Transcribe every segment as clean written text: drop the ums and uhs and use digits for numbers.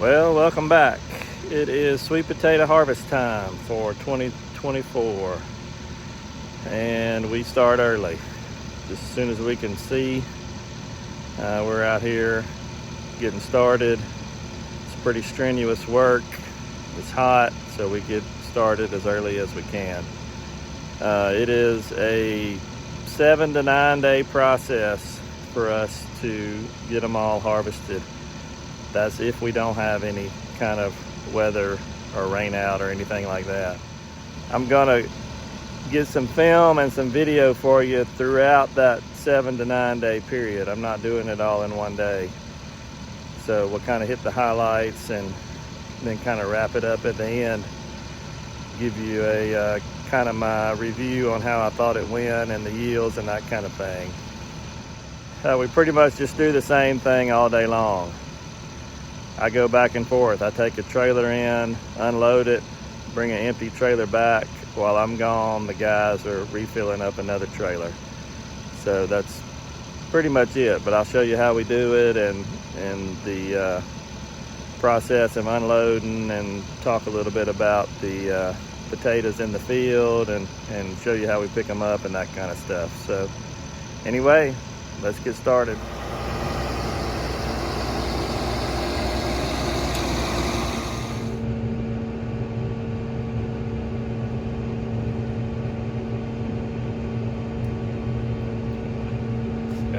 Well, welcome back. It is sweet potato harvest time for 2024, and we start early. Just as soon as we can see, we're out here getting started. It's pretty strenuous work. It's hot, so we get started as early as we can. It is a 7 to 9 day process for us to get them all harvested. That's if we don't have any kind of weather or rain out or anything like that. I'm gonna get some film and some video for you throughout that 7 to 9 day period. I'm not doing it all in one day. So we'll kind of hit the highlights and then kind of wrap it up at the end. Give you a kind of my review on how I thought it went and the yields and that kind of thing. We pretty much just do the same thing all day long. I go back and forth. I take a trailer in, unload it, bring an empty trailer back. While I'm gone, the guys are refilling up another trailer. So that's pretty much it, but I'll show you how we do it and the process of unloading, and talk a little bit about the potatoes in the field and show you how we pick them up and that kind of stuff. So anyway, let's get started.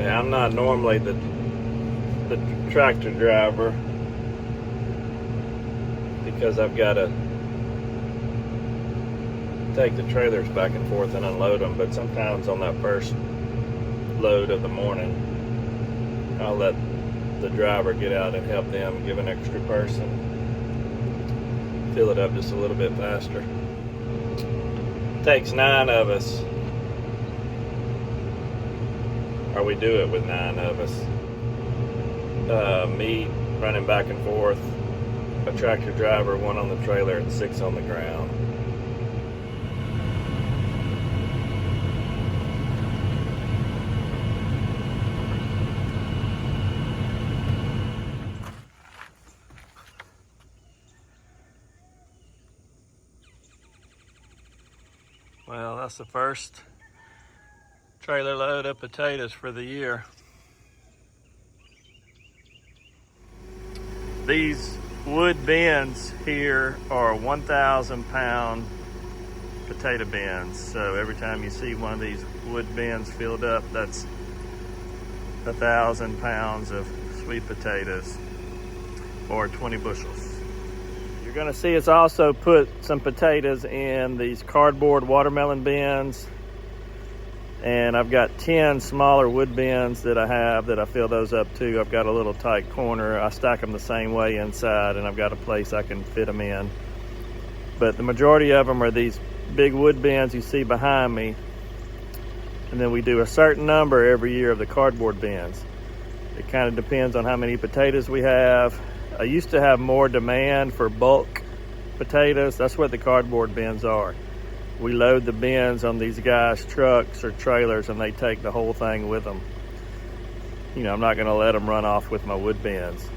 I'm not normally the tractor driver because I've got to take the trailers back and forth and unload them, but sometimes on that first load of the morning I'll let the driver get out and help them, give an extra person, fill it up just a little bit faster. It takes 9 of us, or we do it with 9 of us. Me running back and forth, a tractor driver, 1 on the trailer, and 6 on the ground. Well, that's the first trailer load of potatoes for the year. These wood bins here are 1,000 pound potato bins. So every time you see one of these wood bins filled up, that's 1,000 pounds of sweet potatoes, or 20 bushels. You're gonna see us also put some potatoes in these cardboard watermelon bins. And I've got 10 smaller wood bins that I fill those up too. I've got a little tight corner. I stack them the same way inside, and I've got a place I can fit them in. But the majority of them are these big wood bins you see behind me. And then we do a certain number every year of the cardboard bins. It kind of depends on how many potatoes we have. I used to have more demand for bulk potatoes. That's what the cardboard bins are. We load the bins on these guys' trucks or trailers, and they take the whole thing with them. You know, I'm not gonna let them run off with my wood bins.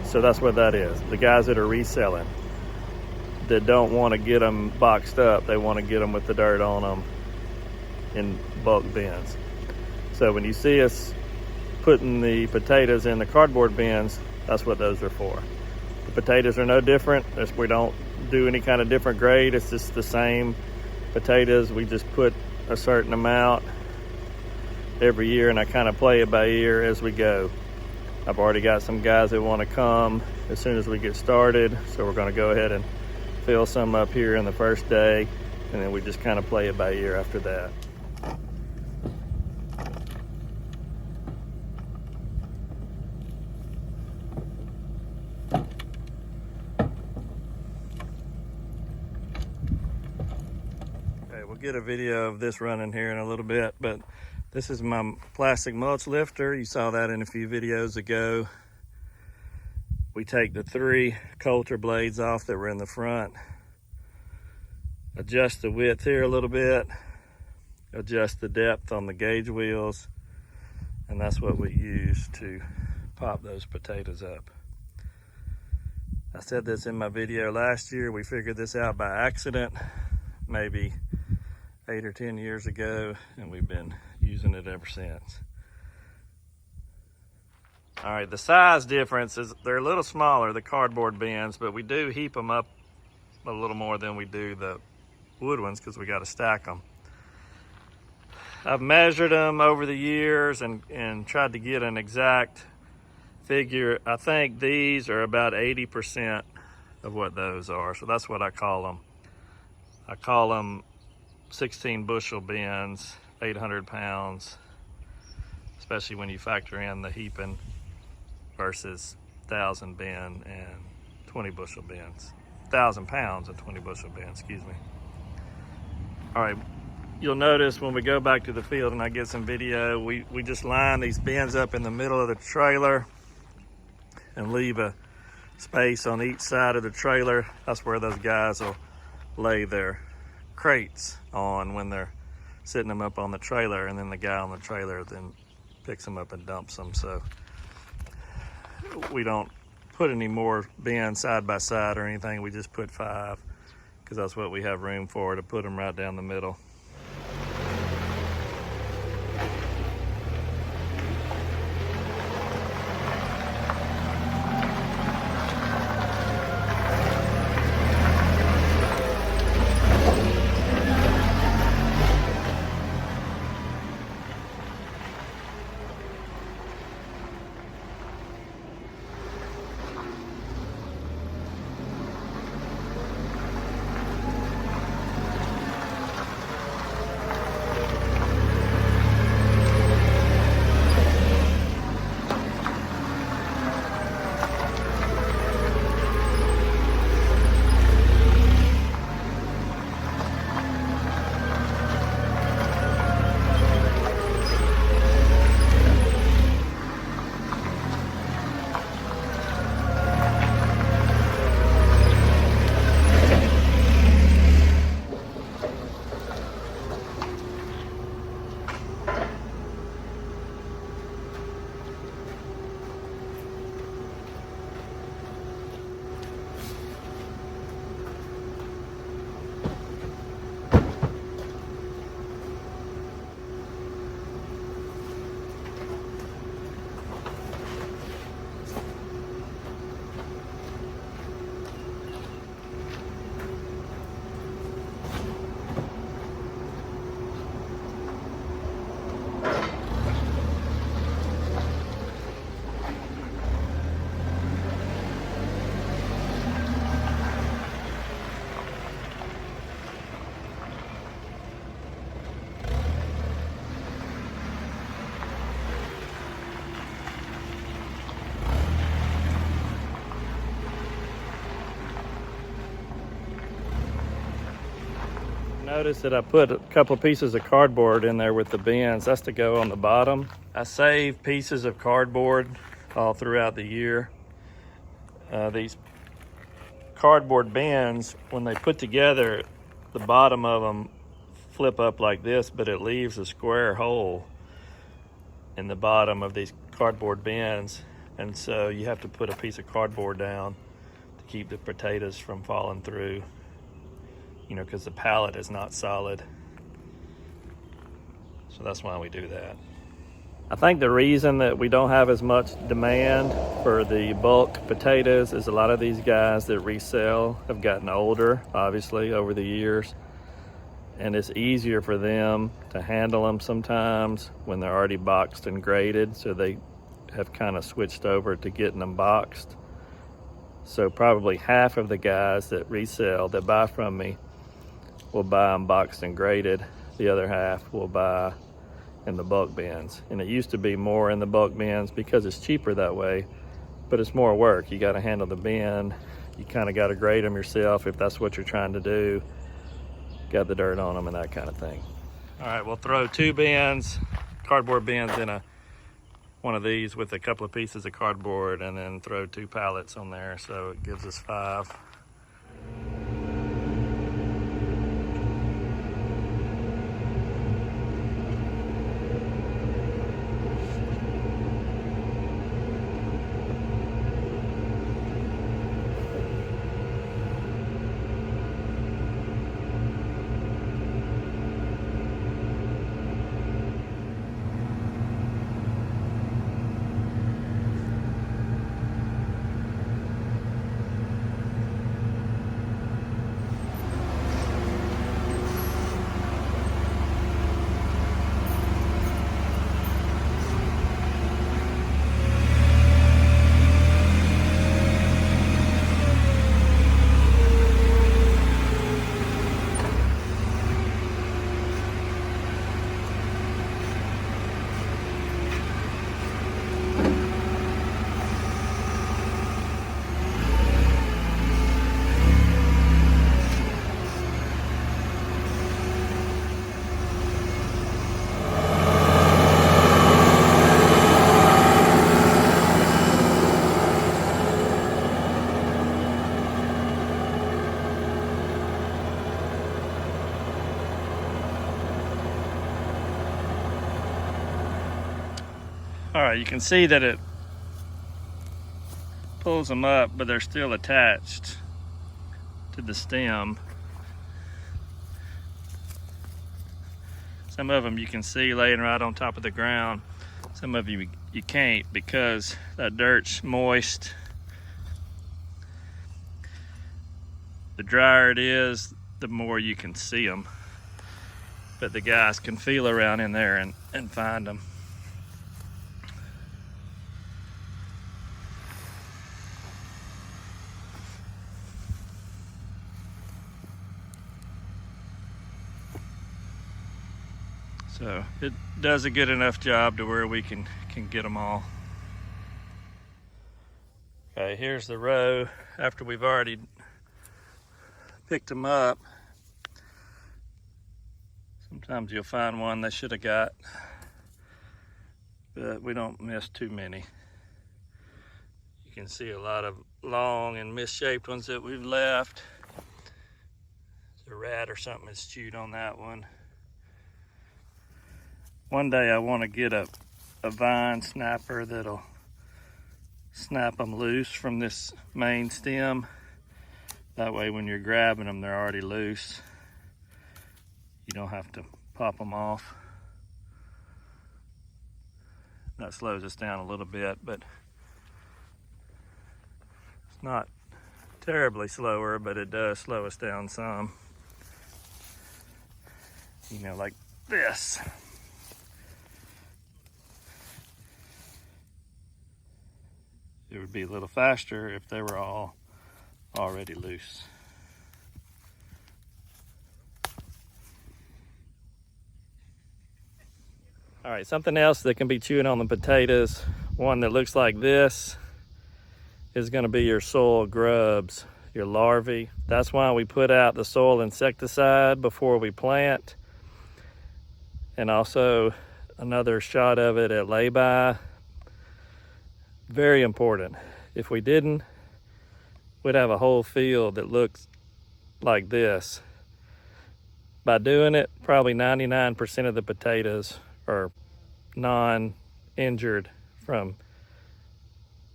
So that's what that is. The guys that are reselling, that don't want to get them boxed up, they want to get them with the dirt on them in bulk bins. So when you see us putting the potatoes in the cardboard bins, that's what those are for. The potatoes are no different. We don't do any kind of different grade. It's just the same potatoes. We just put a certain amount every year, and I kind of play it by ear as we go. I've already got some guys that want to come as soon as we get started, so we're going to go ahead and fill some up here in the first day, and then we just kind of play it by ear after that. We'll get a video of this running here in a little bit, but this is my plastic mulch lifter. You saw that in a few videos ago. We take the 3 coulter blades off that were in the front, adjust the width here a little bit, adjust the depth on the gauge wheels, and that's what we use to pop those potatoes up. I said this in my video last year. We figured this out by accident, maybe 8 or 10 years ago, and we've been using it ever since. All right, the size difference is they're a little smaller, the cardboard bins, but we do heap them up a little more than we do the wood ones because we got to stack them. I've measured them over the years and tried to get an exact figure. I think these are about 80% of what those are, so that's what I call them. I call them 16 bushel bins, 800 pounds, especially when you factor in the heaping versus 1,000 bin and 20 bushel bins. 1,000 pounds and 20 bushel bins, excuse me. All right, you'll notice when we go back to the field and I get some video, we just line these bins up in the middle of the trailer and leave a space on each side of the trailer. That's where those guys will lay their crates on when they're sitting them up on the trailer, and then the guy on the trailer then picks them up and dumps them. So we don't put any more bins side by side or anything. We just put 5 because that's what we have room for, to put them right down the middle. Notice that I put a couple of pieces of cardboard in there with the bins. That's to go on the bottom. I save pieces of cardboard all throughout the year. These cardboard bins, when they put together, the bottom of them flip up like this, but it leaves a square hole in the bottom of these cardboard bins. And so you have to put a piece of cardboard down to keep the potatoes from falling through, you know, because the pallet is not solid. So that's why we do that. I think the reason that we don't have as much demand for the bulk potatoes is a lot of these guys that resell have gotten older, obviously, over the years. And it's easier for them to handle them sometimes when they're already boxed and graded. So they have kind of switched over to getting them boxed. So probably half of the guys that resell, that buy from me, will buy them boxed and graded. The other half will buy in the bulk bins. And it used to be more in the bulk bins because it's cheaper that way, but it's more work. You got to handle the bin. You kind of got to grade them yourself if that's what you're trying to do. Got the dirt on them and that kind of thing. All right, we'll throw 2 bins, cardboard bins, in one of these with a couple of pieces of cardboard, and then throw 2 pallets on there, so it gives us 5. All right, you can see that it pulls them up, but they're still attached to the stem. Some of them you can see laying right on top of the ground. Some of you can't because that dirt's moist. The drier it is, the more you can see them. But the guys can feel around in there and find them. So it does a good enough job to where we can get them all. Okay, here's the row after we've already picked them up. Sometimes you'll find one they should have got, but we don't miss too many. You can see a lot of long and misshaped ones that we've left. A rat or something has chewed on that one. One day I want to get a vine snapper that'll snap them loose from this main stem. That way when you're grabbing them, they're already loose. You don't have to pop them off. That slows us down a little bit, but it's not terribly slower, but it does slow us down some. You know, like this. It would be a little faster if they were all already loose. All right, something else that can be chewing on the potatoes, one that looks like this, is gonna be your soil grubs, your larvae. That's why we put out the soil insecticide before we plant. And also another shot of it at lay-by. Very important. If we didn't, we'd have a whole field that looks like this. By doing it, probably 99% of the potatoes are non-injured from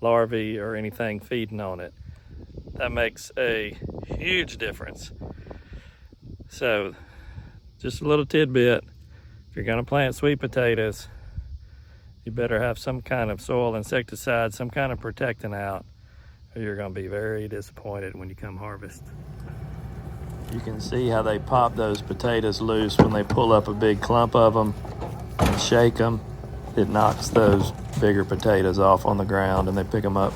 larvae or anything feeding on it. That makes a huge difference. So, just a little tidbit. If you're gonna plant sweet potatoes, you better have some kind of soil insecticide, some kind of protectant out, or you're gonna be very disappointed when you come harvest. You can see how they pop those potatoes loose when they pull up a big clump of them and shake them. It knocks those bigger potatoes off on the ground and they pick them up.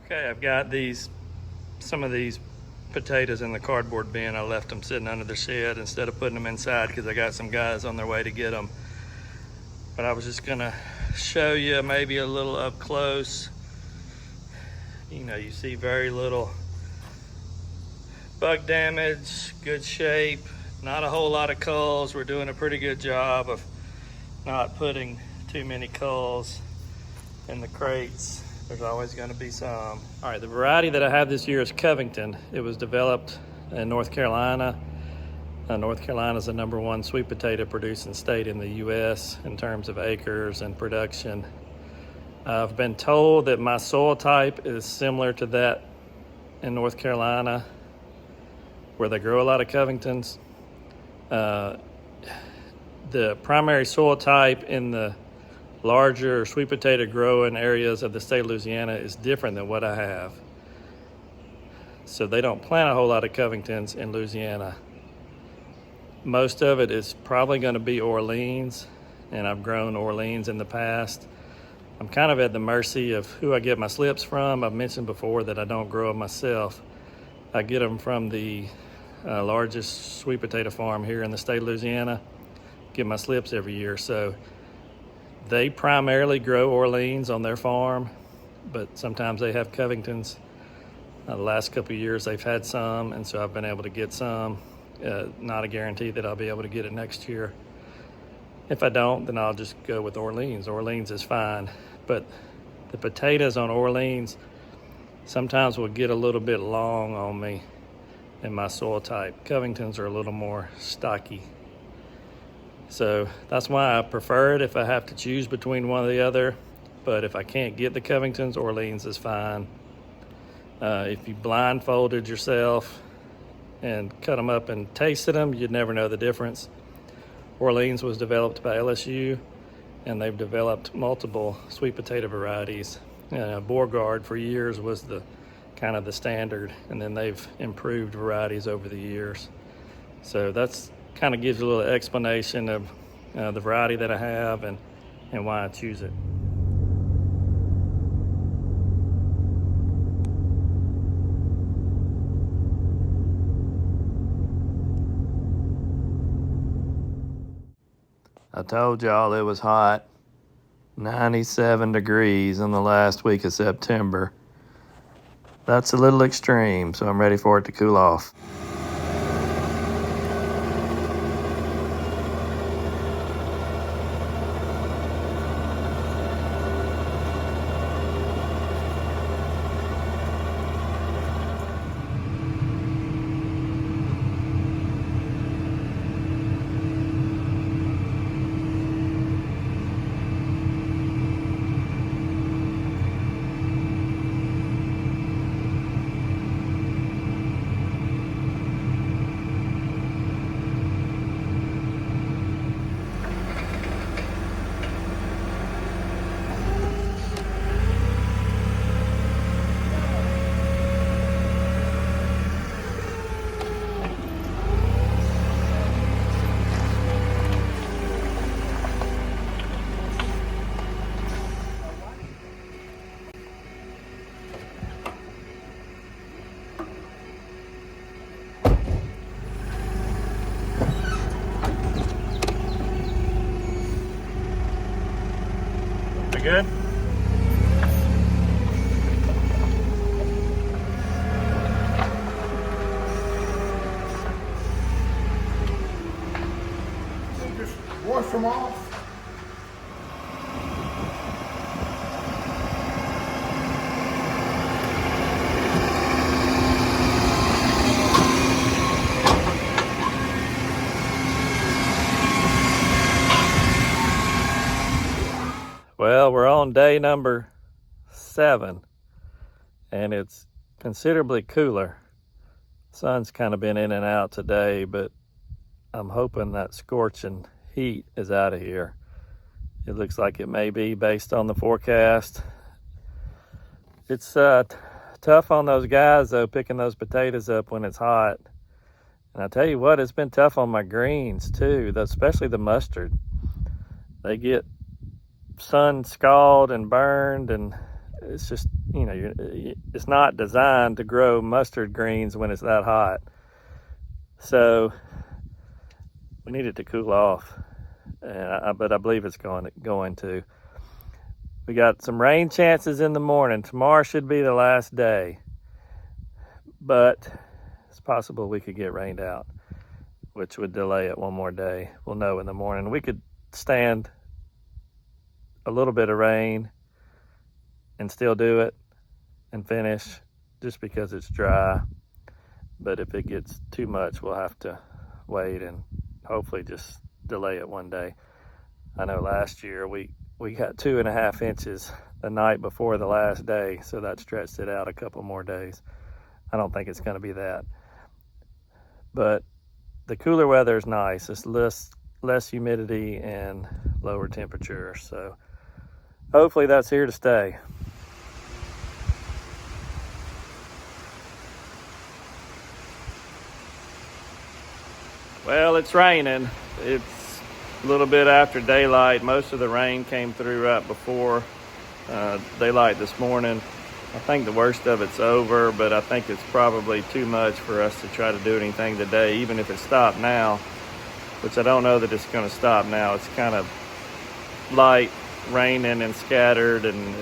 Okay, I've got some of these potatoes in the cardboard bin. I left them sitting under the shed instead of putting them inside because I got some guys on their way to get them. But I was just gonna show you maybe a little up close. You know, you see very little bug damage, good shape, not a whole lot of culls. We're doing a pretty good job of not putting too many culls in the crates. There's always going to be some. All right, the variety that I have this year is Covington. It was developed in North Carolina. North Carolina is the #1 sweet potato producing state in the U.S. in terms of acres and production. I've been told that my soil type is similar to that in North Carolina, where they grow a lot of Covingtons. The primary soil type in the larger sweet potato growing areas of the state of Louisiana is different than what I have. So they don't plant a whole lot of Covingtons in Louisiana. Most of it is probably going to be Orleans and I've grown Orleans in the past. I'm kind of at the mercy of who I get my slips from. I've mentioned before that I don't grow them myself. I get them from the largest sweet potato farm here in the state of Louisiana. Get my slips every year. So they primarily grow Orleans on their farm, but sometimes they have Covingtons. The last couple of years they've had some, and so I've been able to get some. Not a guarantee that I'll be able to get it next year. If I don't, then I'll just go with Orleans. Orleans is fine, but the potatoes on Orleans sometimes will get a little bit long on me in my soil type. Covingtons are a little more stocky. So that's why I prefer it if I have to choose between one or the other. But if I can't get the Covingtons, Orleans is fine. If you blindfolded yourself and cut them up and tasted them, you'd never know the difference. Orleans was developed by LSU, and they've developed multiple sweet potato varieties. Beauregard for years was the kind of the standard, and then they've improved varieties over the years. So that's kind of gives you a little explanation of the variety that I have and why I choose it. I told y'all it was hot. 97 degrees in the last week of September. That's a little extreme, so I'm ready for it to cool off. We good? Just wash them off. Well, we're on day number 7, and it's considerably cooler. Sun's kind of been in and out today, but I'm hoping that scorching heat is out of here. It looks like it may be based on the forecast. It's tough on those guys, though, picking those potatoes up when it's hot. And I tell you what, it's been tough on my greens, too, especially the mustard. They get sun scald and burned, and it's just, it's not designed to grow mustard greens when it's that hot. So we need it to cool off, but I believe it's going to. We got some rain chances in the morning. Tomorrow should be the last day, but it's possible we could get rained out, which would delay it one more day. We'll know in the morning. We could stand a little bit of rain and still do it and finish just because it's dry. But if it gets too much, we'll have to wait and hopefully just delay it one day. I know last year we got 2.5 inches the night before the last day, so that stretched it out a couple more days. I don't think it's going to be that. But the cooler weather is nice. It's less humidity and lower temperature, so hopefully that's here to stay. Well, it's raining. It's a little bit after daylight. Most of the rain came through right before daylight this morning. I think the worst of it's over, but I think it's probably too much for us to try to do anything today, even if it stopped now, which I don't know that it's going to stop now. It's kind of light raining and scattered, and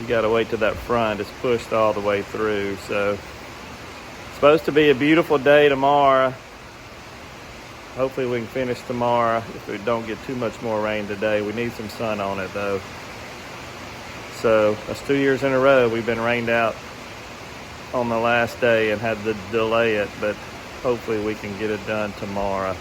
you got to wait till that front is pushed all the way through. So it's supposed to be a beautiful day tomorrow. Hopefully we can finish tomorrow if we don't get too much more rain today. We need some sun on it though. So that's 2 years in a row we've been rained out on the last day and had to delay it, but hopefully we can get it done tomorrow.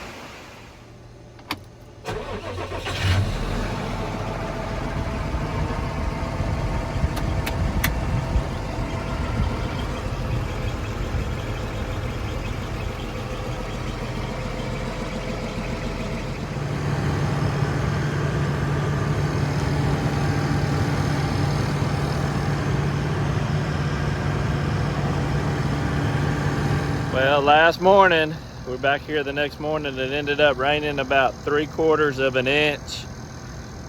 Well, last morning, we're back here the next morning. It ended up raining about 3/4 of an inch,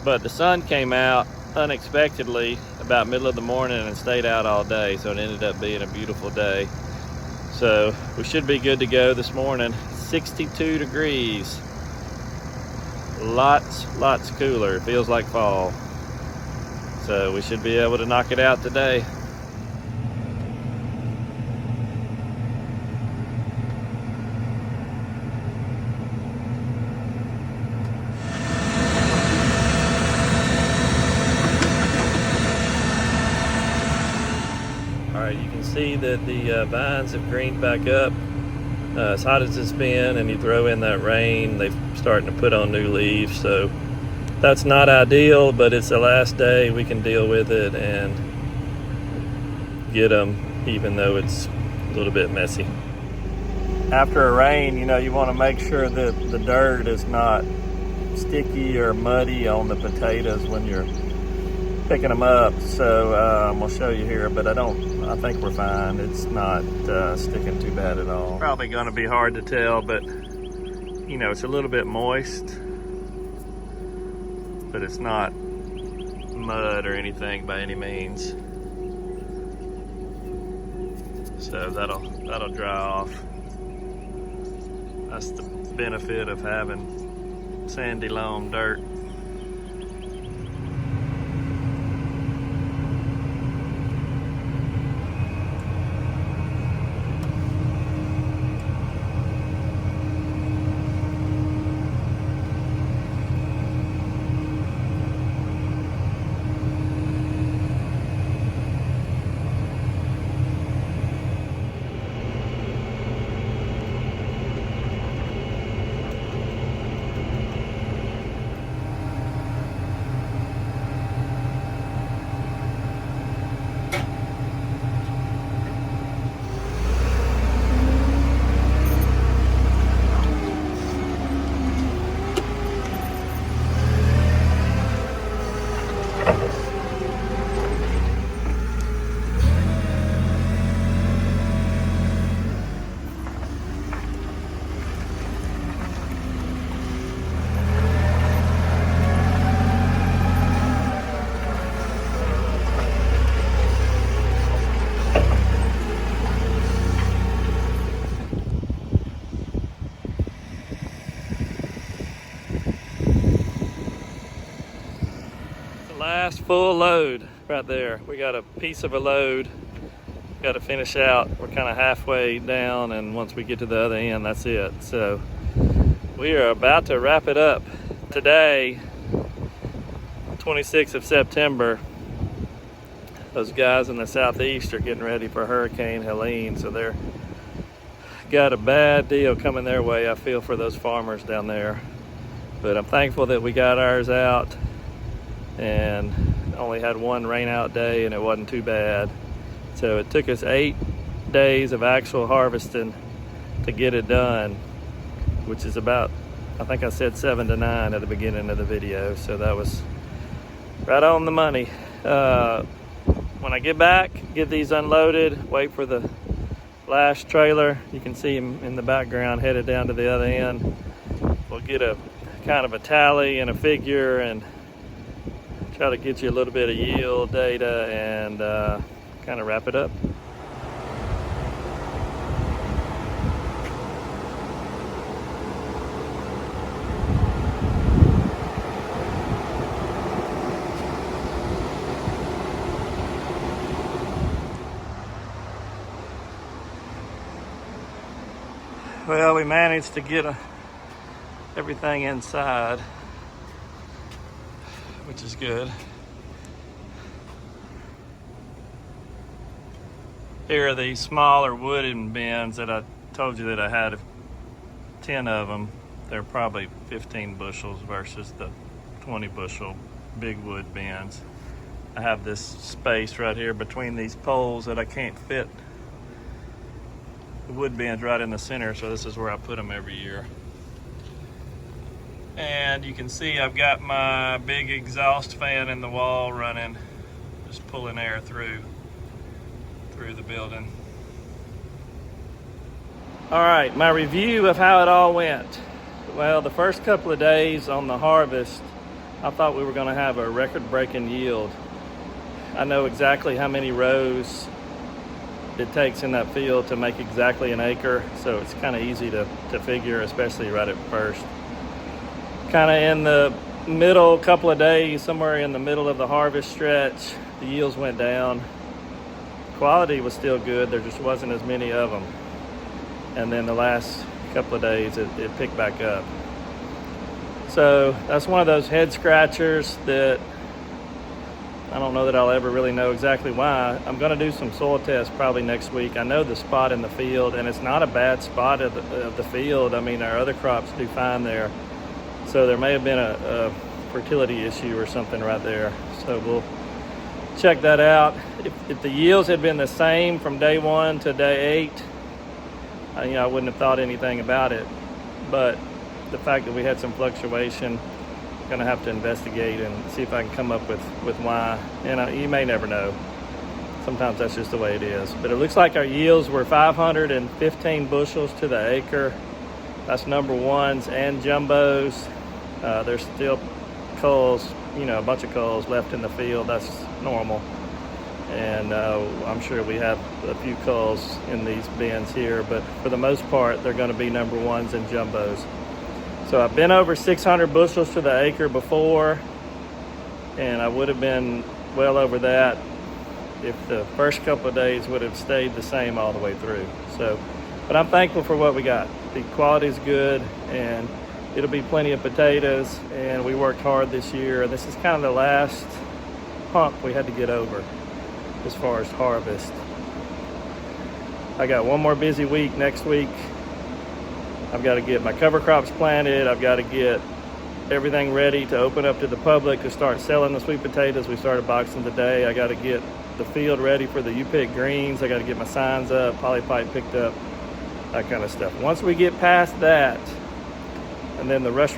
but the sun came out unexpectedly about middle of the morning and stayed out all day. So it ended up being a beautiful day. So we should be good to go this morning. 62 degrees. Lots cooler. It feels like fall. So we should be able to knock it out today. You can see that the vines have greened back up. As hot as it's been, and you throw in that rain, they're starting to put on new leaves. So that's not ideal, but it's the last day. We can deal with it and get them, even though it's a little bit messy. After a rain, you want to make sure that the dirt is not sticky or muddy on the potatoes when you're picking them up. So I'm gonna show you here, but I think we're fine. It's not sticking too bad at all. Probably gonna be hard to tell, but it's a little bit moist, but it's not mud or anything by any means. So that'll dry off. That's the benefit of having sandy loam dirt. Last full load right there. We got a piece of a load. Got to finish out. We're kind of halfway down, and once we get to the other end, that's it. So we are about to wrap it up. Today, 26th of September, those guys in the southeast are getting ready for Hurricane Helene, so they're got a bad deal coming their way. I feel for those farmers down there, but I'm thankful that we got ours out and only had one rain out day, and it wasn't too bad. So it took us 8 days of actual harvesting to get it done, which is about, I think I said 7 to 9 at the beginning of the video. So that was right on the money. When I get back, get these unloaded, wait for the last trailer. You can see him in the background headed down to the other end. We'll get a kind of a tally and a figure and try to get you a little bit of yield data and kind of wrap it up. Well, we managed to get everything inside, which is good. Here are these smaller wooden bins that I told you that I had 10 of them. They're probably 15 bushels versus the 20 bushel big wood bins. I have this space right here between these poles that I can't fit the wood bins right in the center, so this is where I put them every year. And you can see I've got my big exhaust fan in the wall running, just pulling air through the building. All right, my review of how it all went. Well, the first couple of days on the harvest, I thought we were going to have a record-breaking yield. I know exactly how many rows it takes in that field to make exactly an acre, so it's kind of easy to figure, especially right at first. Kind of in the middle couple of days, somewhere in the middle of the harvest stretch, the yields went down. Quality was still good, there just wasn't as many of them. And then the last couple of days it picked back up. So that's one of those head scratchers that I don't know that I'll ever really know exactly why. I'm going to do some soil tests probably next week. I know the spot in the field, and it's not a bad spot of the field. I mean, our other crops do fine there. So there may have been a fertility issue or something right there. So we'll check that out. If the yields had been the same from day 1 to day 8, I wouldn't have thought anything about it. But the fact that we had some fluctuation, I'm gonna have to investigate and see if I can come up with why. And you may never know. Sometimes that's just the way it is. But it looks like our yields were 515 bushels to the acre. That's number ones and jumbos. There's still culls, a bunch of culls left in the field. That's normal. And I'm sure we have a few culls in these bins here, but for the most part, they're gonna be number ones and jumbos. So I've been over 600 bushels to the acre before, and I would have been well over that if the first couple of days would have stayed the same all the way through. So, but I'm thankful for what we got. The quality is good, and it'll be plenty of potatoes, and we worked hard this year. This is kind of the last hump we had to get over as far as harvest. I got one more busy week next week. I've got to get my cover crops planted. I've got to get everything ready to open up to the public to start selling the sweet potatoes. We started boxing today. I got to get the field ready for the U-pick greens. I got to get my signs up, polypipe picked up, that kind of stuff. Once we get past that, and then the rush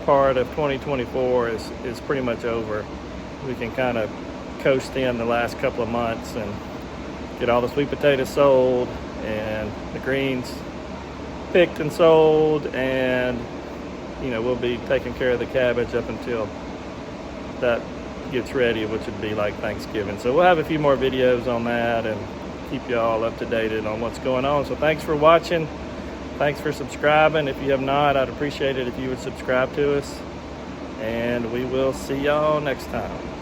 part of 2024 is pretty much over. We can kind of coast in the last couple of months and get all the sweet potatoes sold and the greens picked and sold, and we'll be taking care of the cabbage up until that gets ready, which would be like Thanksgiving. So we'll have a few more videos on that and keep you all up to date on what's going on. So thanks for watching. Thanks for subscribing. If you have not, I'd appreciate it if you would subscribe to us, and we will see y'all next time.